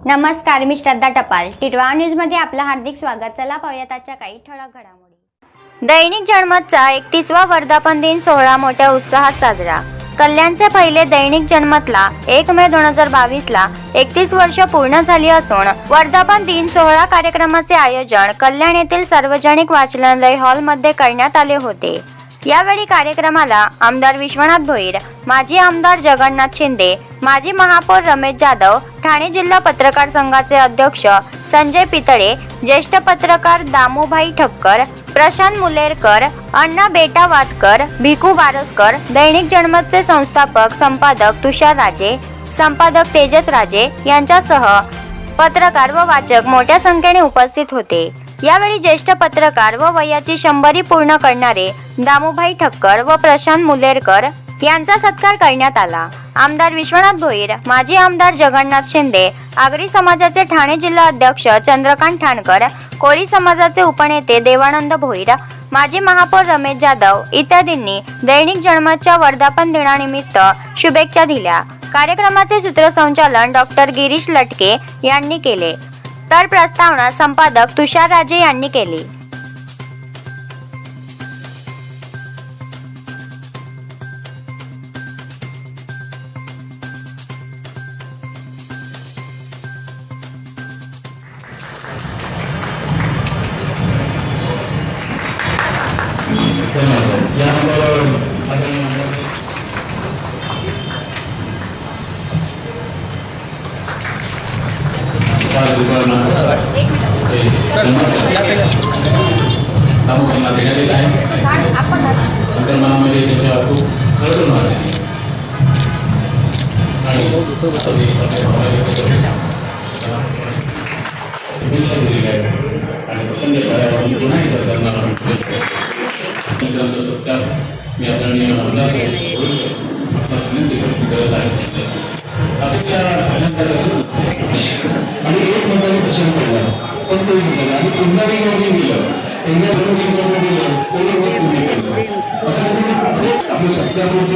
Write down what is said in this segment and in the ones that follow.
नमस्कार, मी श्रद्धा टपाल. टिटवाळा न्यूज मध्ये आपलं हार्दिक स्वागत. चला पाहूयात आजच्या काही ठळक घडामोडी. दैनिक जनमतचा 31वा वर्धापन दिन सोहळा मोठ्या उत्साहात साजरा. कल्याणचे पहिले दैनिक जनमतला 1 मे 2022ला 31 वर्ष पूर्ण झाली असून वर्धापन दिन सोहळा कार्यक्रमाचे आयोजन कल्याण येथील सार्वजनिक वाचनालय हॉलमध्ये करण्यात आले होते. यावेळी कार्यक्रमाला आमदार विश्वनाथ भोईर, माजी आमदार जगन्नाथ शिंदे, माजी महापौर रमेश जाधव, ठाणे जिल्हा पत्रकार संघाचे अध्यक्ष संजय पितळे, ज्येष्ठ पत्रकार दामुभाई ठक्कर, प्रशांत मुलेरकर, अण्णा बेटावादकर, भिकू बारसकर, दैनिक जनमतचे संस्थापक संपादक तुषार राजे, संपादक तेजस राजे यांच्यासह पत्रकार व वाचक मोठ्या संख्येने उपस्थित होते. यावेळी ज्येष्ठ पत्रकार व वयाची 100 पूर्ण करणारे दामुभाई ठक्कर व प्रशांत मुलेरकर यांचा सत्कार करण्यात आला. आमदार विश्वनाथ भोईर, माजी आमदार जगन्नाथ शिंदे, आगरी समाजाचे ठाणे जिल्हा अध्यक्ष चंद्रकांत ठाणकर, कोळी समाजाचे उपनेते देवानंद भोईर, माजी महापौर रमेश जाधव इत्यादींनी दैनिक जनमतच्या वर्धापन दिनानिमित्त शुभेच्छा दिल्या. कार्यक्रमाचे सूत्रसंचालन डॉक्टर गिरीश लटके यांनी केले, तर प्रस्तावना संपादक तुषार राजे यांनी केली.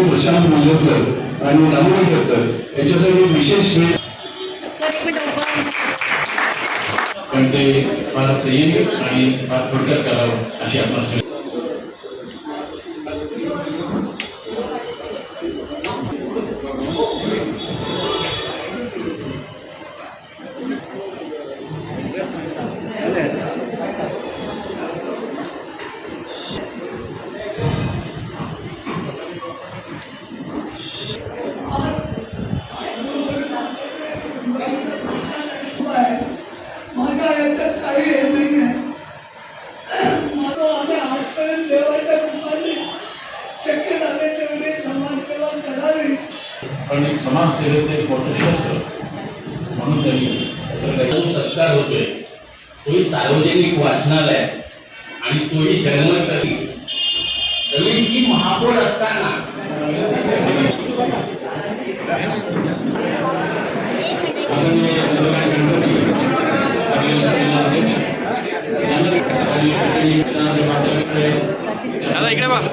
प्रशांत मुलेरकर आणि दामुभाई ठक्कर यांच्यासाठी विशेष पण ते फार संयमी आणि फार थोडक्यात करावं अशी आपणास पण एक समाजसेवेचे मोठं म्हणून त्यांनी सत्कार होतोय. तोही सार्वजनिक वाचनालय आणि तोही जनमत रवीची महापौर असताना इकडे बघ.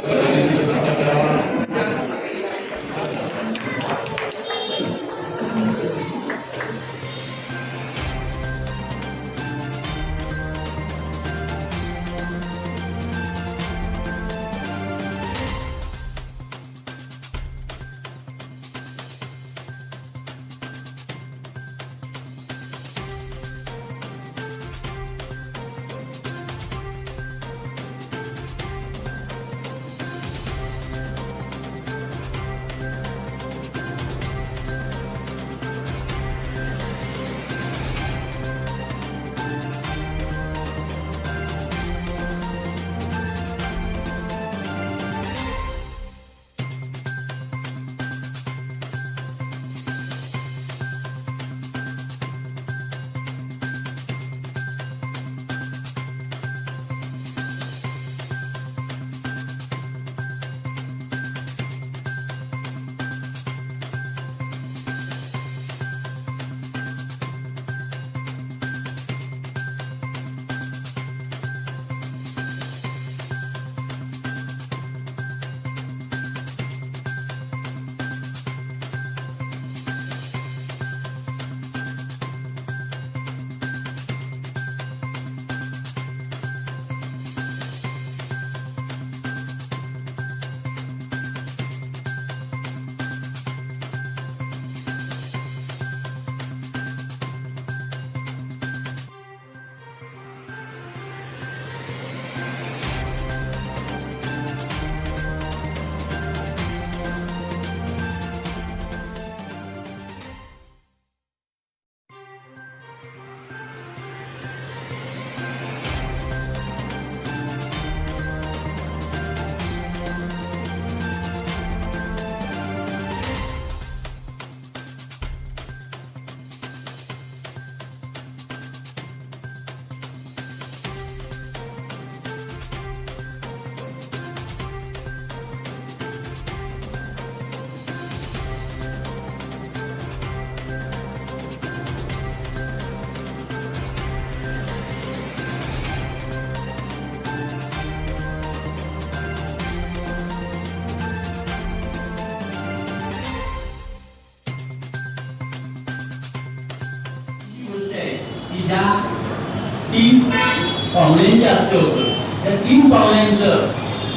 ज्या 3 पाहुण्यांच्या हस्ते होतं, त्या 3 पाहुण्यांचं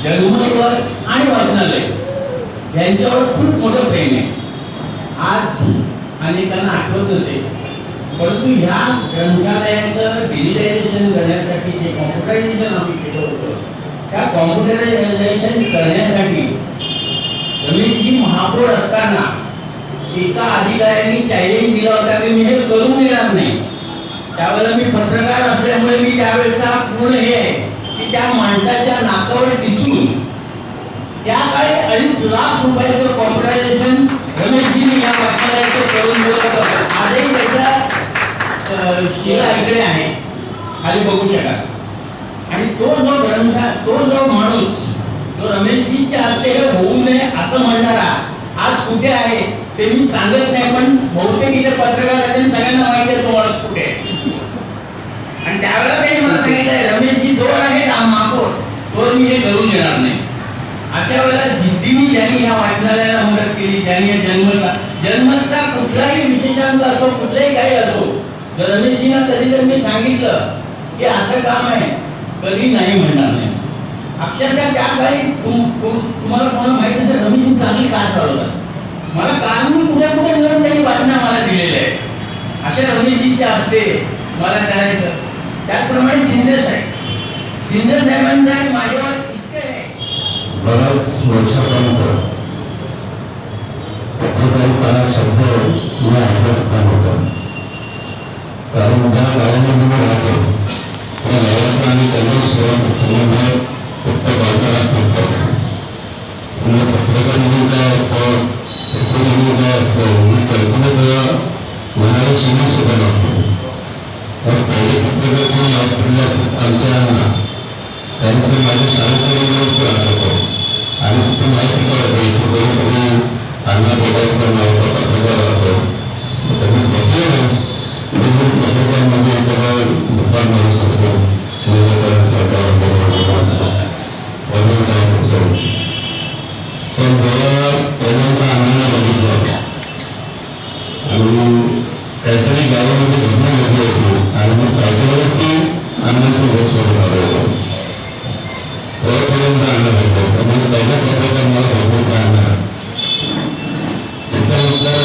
जन्मोत्सव आणि वाचनालय यांच्यावर खूप मोठं प्रेम आहे. आज अनेकांना आठवत नसेल, परंतु ह्या ग्रंथालयाचं डिजिटलायझेशन करण्यासाठी जे कॉम्प्युटरायझेशन आम्ही केलं होतं, त्या कॉम्प्युटरायझेशन करण्यासाठी रमेशजी महापौर असताना एका अधिकाऱ्यांनी चॅलेंज दिला होता की मी हे करून देणार नाही. त्यावेळेला मी पत्रकार असल्यामुळे मी त्यावेळेचा पूर्ण हे आहे की त्या माणसाच्या नाकावर टिचून त्या काळी 2.5 लाख रुपयाचं कॉम्प्युटरायझेशन रमेशजींनी या वाचनालयाचं करून दिलं होतं. आजही त्याचा शिला इकडे आहे, खाली बघू शकाल. आणि तो जो माणूस जो रमेशजींच्या हस्ते हे होऊ नये असं म्हणणारा आज कुठे आहे ते मी सांगत नाही, पण बहुतेक इथे पत्रकार आहेत, सगळ्यांना माहिती आहे तो माणूस कुठे आहे. आणि त्यावेळेला त्यांनी मला सांगितलंय रमेशजी जोर आहे महापौर तोवर मी हे करून देणार नाही. अशा वेळेला जिद्दीने ज्यांनी ह्या वाचनालयाला मदत केली, ज्यांनी जन्मचा कुठलाही विशेषांक असो, कुठलाही काही असो, जर रमेशजींना कधी जर मी सांगितलं की असं काम आहे, कधी नाही म्हणणार नाही. अक्षरशः त्या काळी तुम्हाला माहिती असेल रमेशजी चांगली कार चालवतात. मला कानून कुठे कुठे मिळून त्यांनी बातम्या मला दिलेल्या आहे. अशा रमेशजींच्या हस्ते मला करायचं. त्याचप्रमाणे शिंदे साहेबांचं आणि माझ्यावर इतके आहे. बऱ्याच वर्षापर्यंत पत्रकारिता शब्द मी ऐकत होता. कारण ज्या गावामध्ये मी राहतो त्या गावाचा आणि त्यांना संबंध फक्त बाजारात नव्हता. पत्रकार म्हणून काय असतं, पत्रकार म्हणून काय असतं मी कल्पनेचा मनाला शिकू सुद्धा नव्हतो. पण पहिले पत्रकार कोण आमच्या त्यानंतर माझ्या शाळेचा राहत होतो आणि तिथे माहिती कळत इथे कोणी अण्णा बोलायचं नाव पत्रकार राहतो. त्यांनी बघलं पत्रकारमध्ये एखादा दुकान माणूस असतो, सरकार असेल. पण जेव्हा पहिल्यांदा अण्णाला बघितलं आणि काहीतरी गावामध्ये घटना घडली होती आणि मी सायकलवरती अण्णाची भेट सोडून आलो होतो. तोपर्यंत आणलं होतं म्हणजे पहिल्या पत्रकार मला भरपूर काय आणणार. त्याच्यानंतर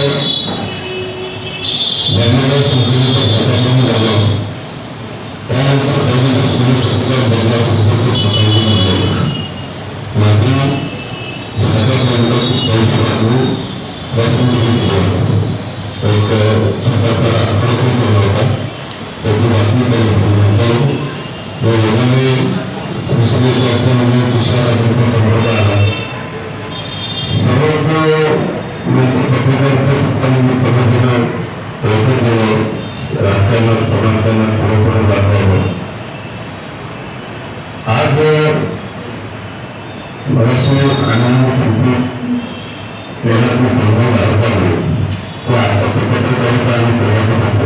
ज्ञानोबा संस्कृतीचा स्वतःकडून झालो. त्यानंतर पहिल्यांदा पुढे पत्रकार बदलाव प्रसंगी बनले. माझी सरकारपर्यंत पैसे लागू प्रसंगी एक छोटासा आकडा केला होता. त्याची बातमी करून योगाने संसदेत असल्यामुळे दुसरा राज्याचा समारोह आला. सर्वच लोक पत्रकारिता सत्तांनी समाजाला प्रयत्न केलं, राजकारणात समाजकारणात पूर्णपणे दाखवावं. आज बराचसे आनंद वेळात मी भारतामध्ये तो आता पत्रकारिता आणि प्रवासात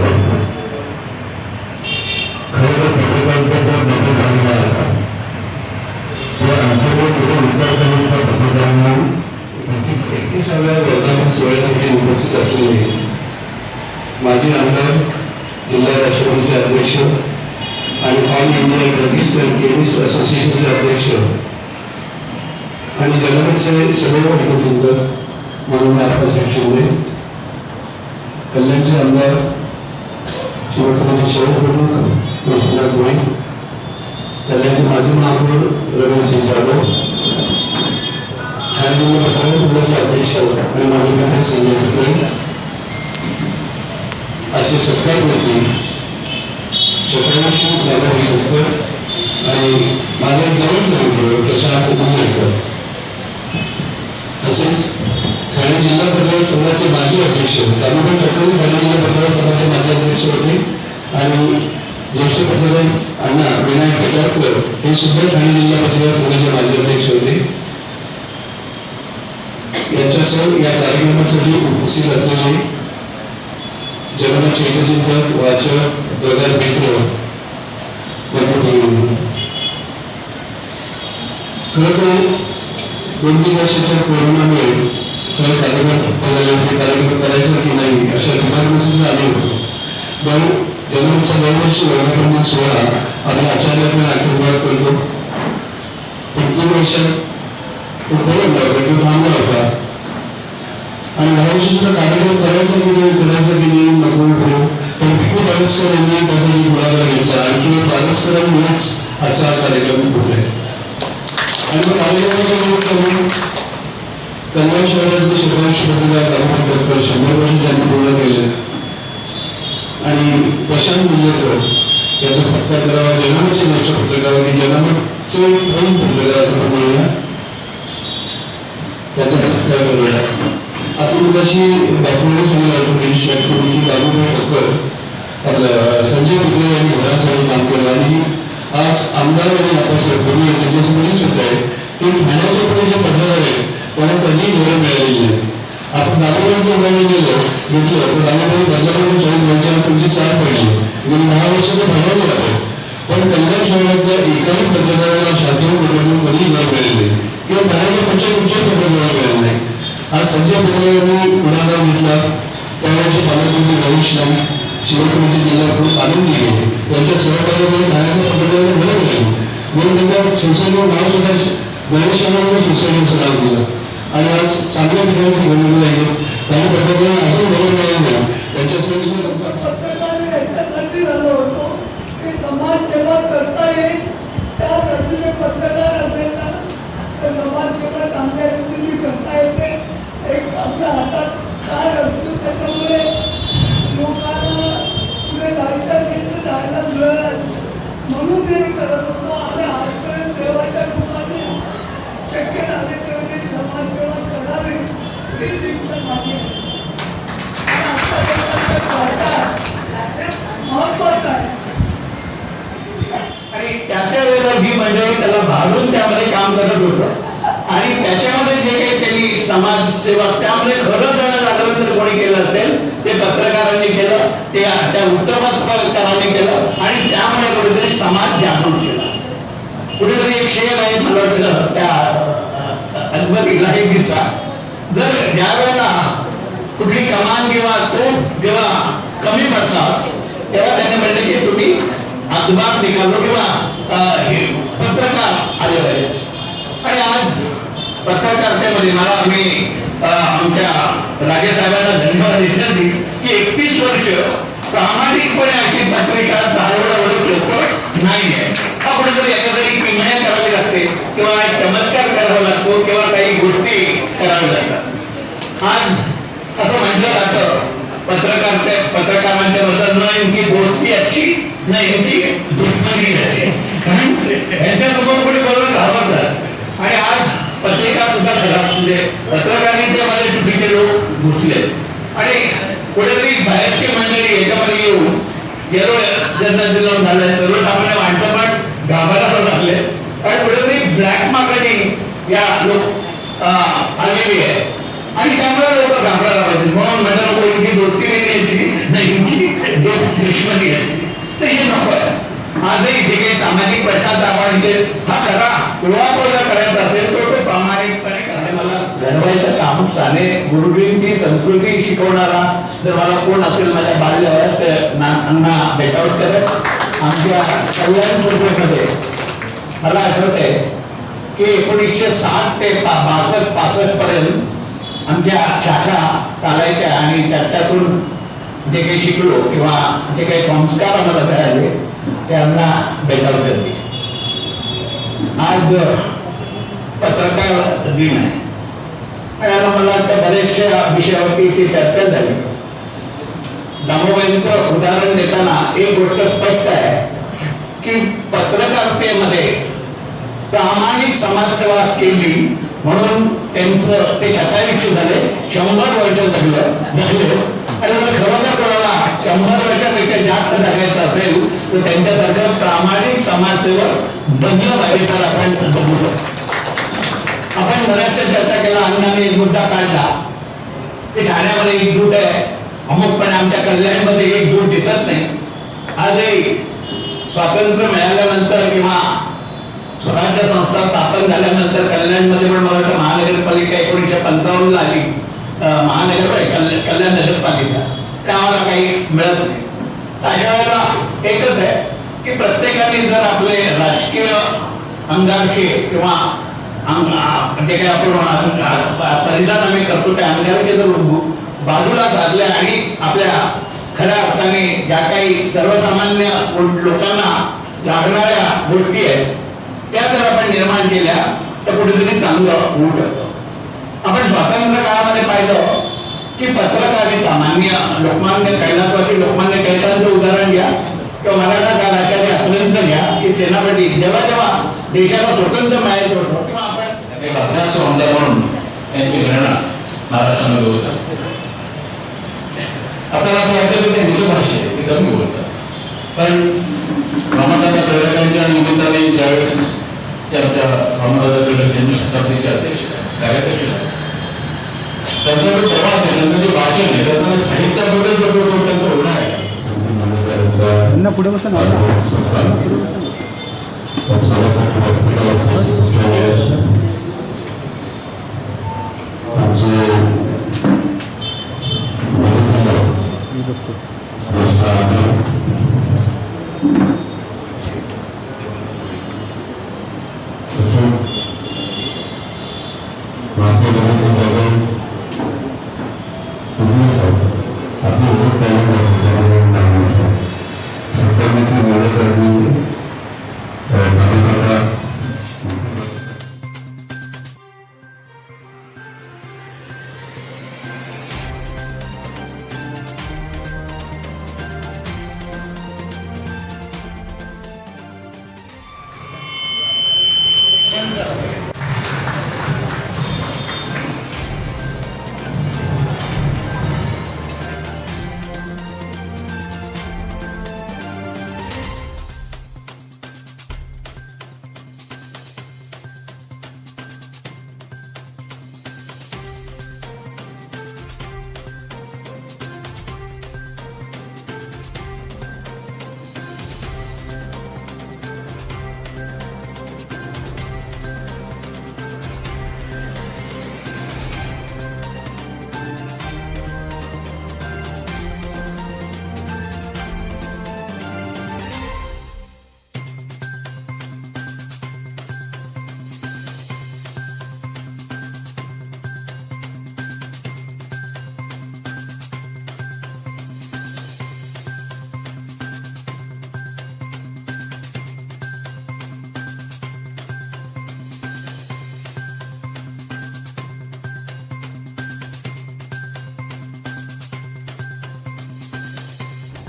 खरं तर पत्रकारिता बदल झालेला होता. विचार करून त्या पत्रकारांना त्यांची 31व्या वर्धापन सोहळ्यासाठी उपस्थित असलेले माजी आमदार जिल्हा राष्ट्रवादीचे अध्यक्ष आणि all India druggist and chemist असोसिएशनचे अध्यक्ष आणि जनमतचे सर्व उपचिंतक माननीय आप्पासाहेब शिंदे, कल्याणचे आमदार शिवसेनेचे शहर प्रमुख कृष्णनाथ गोळे, कल्याणचे माजी महापौर रमेशजी जाधव, ठाणे अध्यक्ष आणि माजी मंत्री संजय कुलकर्णी, आजचे सत्कार मंत्री शतायुषी दादाभाई खोतकर आणि माझे जवळचे मित्र प्रशांत उमरकर, तसेच ठाणे जिल्हा पत्रकार संघाचे माजी अध्यक्ष तालुका ठक्करी ठाणे जिल्हा पत्रकार संघाचे माजी अध्यक्ष होते आणि ज्येष्ठ पत्रकार अण्णा विनायक पेटारकर हे सुद्धा ठाणे जिल्हा पत्रकार संघाचे माजी अध्यक्ष होते. यांच्यासह या कार्यक्रमासाठी उपस्थित असलेले जगन्नाथ चैतन्यचिंतक, वाचक, पत्रकार मित्र, खरं तर 2-3 वर्षाच्या कोरोनामुळे सर्व कार्यक्रम करायचं की नाही अशा विभागाने सुद्धा आले होते. पण आमचा दरवर्षी वर्धापन सोहळा आम्ही आचार्य नाट्यगृहात करतो. प्रत्येक वर्षात तो थांबला होता आणि ह्या वर्षी सुद्धा कार्यक्रम करायचा की नाही नको पण पिकू पारस्कर यांनी त्यासाठी पुढाकार घेतला आणि किंवा पारस्करांमुळेच आजचा कार्यक्रम होत आहे. आणि मग कार्यक्रमाचा निमित्त म्हणून कल्याण शहराचे शतायुषी पत्रकार दामोदर 100 वर्ष त्यांनी पूर्ण केले आणि प्रशांत मुंजेकर याचा सत्कार करावा. जन्माचे नष्ट पत्रकार आणि जन्माचे नवीन पत्रकार असं म्हणूया त्याचा सत्कार करूया. आता मुलाची दाखवणी सांगितलं की दामोदर ठक्कर संजय कुत्रे यांनी घरासाठी काम केलं आणि आज आमदार आणि आपासाहेब पूर्वी त्यांच्यासमोरच होत आहे की ठाण्याच्या पुढे जे पत्रकार आहेत त्यांना कधीही घरं मिळालेली आहे. आपण दामोदरांचं उदाहरण घेतलं तर दामोदर बदलापूर साहेब यांच्या तुमची 4 पडली म्हणजे 10 वर्षाचं भाडवलं आहे. पण कल्याण शहरातल्या एकाही पत्रकाराला शास्त्रीय पत्रकारांना कधीही घर मिळाले किंवा बाहेरच्या कुठच्या पत्रकारांना मिळालं नाही. आज संजय कुत्रे यांनी पुढाकार घेतला. त्यावेळेचे पालकमंत्री रमेश नाईक शिवसेनेचे जिल्हा आनंद दिले त्यांच्या सहकार्याने ठाण्याच्या पत्रकारांना घर मिळाली म्हणून त्यांच्या सोसायटीवर नाव सुद्धा गणेशांना सोसायटीचं नाव दिलं आणि आज चांगल्या ठिकाणी घडवलं आहे. काही पत्रकारांना अजून घर मिळालं त्यांच्यासाठी समाजसेवा करता येईल त्या दृष्टीने पत्रकार असेल ना तर समाजसेवा चांगल्या रीतीने करता येते. एक आपल्या हातात काय असतो त्याच्यामुळे लोकांना पुढे जायला मिळालं म्हणून ते करत होतो आणि आजपर्यंत देवाच्या रूपाने शक्य झाले तेवढी समाजसेवा करावी ही दीक्षा माझी आहे. महत्वाचं आहे आणि त्याच्या वेळेला ही मंडळी त्याला भागून त्यामध्ये काम करत होतं आणि त्याच्यामध्ये जे काही त्यांनी समाजसेवा त्यामध्ये खरं जाणं लागलं तर कोणी केलं असेल ते पत्रकारांनी केलं ते त्या वृत्तपत्रकारांनी केलं आणि त्यामुळे कुठेतरी समाज जागृत केला. कुठेतरी एक शेर आहे मला वाटलं त्या अकबर इलाहीचा जर ज्या वेळेला कुठली कमान किंवा तोफ जेव्हा कमी पडतात तेव्हा त्यांनी म्हटलं की तुम्ही अखबार निघालो किंवा पत्रकार आले पाहिजे. आणि आज पत्रकारितेमध्ये मला मी आमच्या राजेसाहेबांना धन्यवाद देण्यासाठी की 31 वर्ष प्रामाणिकपणे अशी पत्रिका चालवण्यावर लोक नाही आहे. हा कुठेतरी एखादी किमया करावी लागते किंवा चमत्कार करावा लागतो किंवा काही गोष्टी कराव्या लागतात. आज असं म्हटलं जातं पत्रकारांच्या बद्दल न इनकी दोस्ती अच्छी न इनकी दुश्मनी अच्छी कारण यांच्यासमोर कोणी बरोबर घाबरतात आणि आज पत्रिका सुद्धा खराब म्हणजे पत्रकारितेमध्ये चुकीचे लोक घुसले आणि कुठेतरी बाहेरची मंडळी याच्यामध्ये येऊन गेलो जनता झालंय सर्वसामान्य माणसं पण घाबरायला लागले कारण कुठेतरी ब्लॅक मार्केटिंग या लोक आलेली आहे आणि त्यामुळे लोक घाबरायला पाहिजे म्हणून माझ्या लोक इतकी दोस्ती द्यायची नाही दुश्मनी घ्यायची तर हे नको आहे. आजही जे काही सामाजिक प्रश्नाचा आपण हा खरा उळापोळा करायचा असेल तो प्रामाणिकपणे करायला मला घडवायचं काम साने गुरुजींची संस्कृती शिकवणारा जर मला कोण असेल माझ्या बाल्यावर तर नाना भेटावत करत. आमच्या कल्याणपूरमध्ये मला आठवत आहे की 1960 ते 62-65 पर्यंत आमच्या शाखा चालायच्या आणि त्यातून जे काही शिकलो किंवा जे काही संस्कार आम्हाला मिळाले ते आम्हाला भेटावत करते. आज पत्रकार दिन आहे आणि मला त्या बऱ्याचशा विषयावरती ती चर्चा झाली. दामोबाईंचं उदाहरण देताना एक गोष्ट स्पष्ट आहे की पत्रकारितेमध्ये प्रामाणिक समाजसेवा केली म्हणून त्यांचं ते 27 झाले 100 वर्ष झाले आणि जर खरोखर कोणाला 100 वर्षापेक्षा जास्त जगायचं असेल तर त्यांच्यासारखं प्रामाणिक समाजसेवक बनलं पाहिजे तर आपण बघू शकतो. आपण बऱ्याचशा चर्चा केला अण्णाने एक मुद्दा काढला की ठाण्यामध्ये एकजूट आहे अमुकपणे आमच्या कल्याणमध्ये एकजूट दिसत नाही. आजही स्वातंत्र्य मिळाल्यानंतर किंवा स्वराज्य संस्था स्थापन झाल्यानंतर कल्याणमध्ये पण मला वाटतं महानगरपालिका 1955 आली कल्याण नगरपालिका त्यामुळे काही मिळत नाही. अशा वेळेला एकच आहे की प्रत्येकाने जर आपले राजकीय अंगारके किंवा जे काही आपण परिधान आम्ही करतो त्या अंगारके जर बाजूला साधले आणि आपल्या खऱ्या अर्थाने ज्या काही सर्वसामान्य लोकांना लागणाऱ्या गोष्टी आहेत त्या जर आपण निर्माण केल्या तर कुठेतरी चांगलं होऊ शकतं. आपण स्वातंत्र्य काळामध्ये पाहिलं की पत्रकारिता सामान्य लोकमान्य कैलासवासी लोकमान्य टिळकांचं उदाहरण घ्या किंवा मराठा काळाच्या आचरणचं घ्या की सेनापती जेव्हा जेव्हा देशाला स्वतंत्र मिळायचं होतं किंवा आपण एक अभ्यास आमदार म्हणून त्यांची गणना महाराष्ट्रामध्ये होत असते. आपल्याला असं वाटतं की ते हिंदू भाषे ते कमी बोलतात, पण रामदादा तळेकरांच्या निमित्ताने ज्यावेळेस त्यांच्या रामदादा तळेकर यांच्या शताब्दीचे अध्यक्ष कार्याध्यक्ष त्यांचा जो प्रवास आहे त्यांचं जे वाचन आहे त्याचं साहित्याबद्दल जो त्यांचा होणार आहे पुढे बसून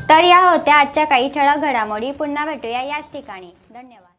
तर या होत्या आजच्या काही ठळक घडामोडी. पुन्हा भेटूया याच ठिकाणी. धन्यवाद.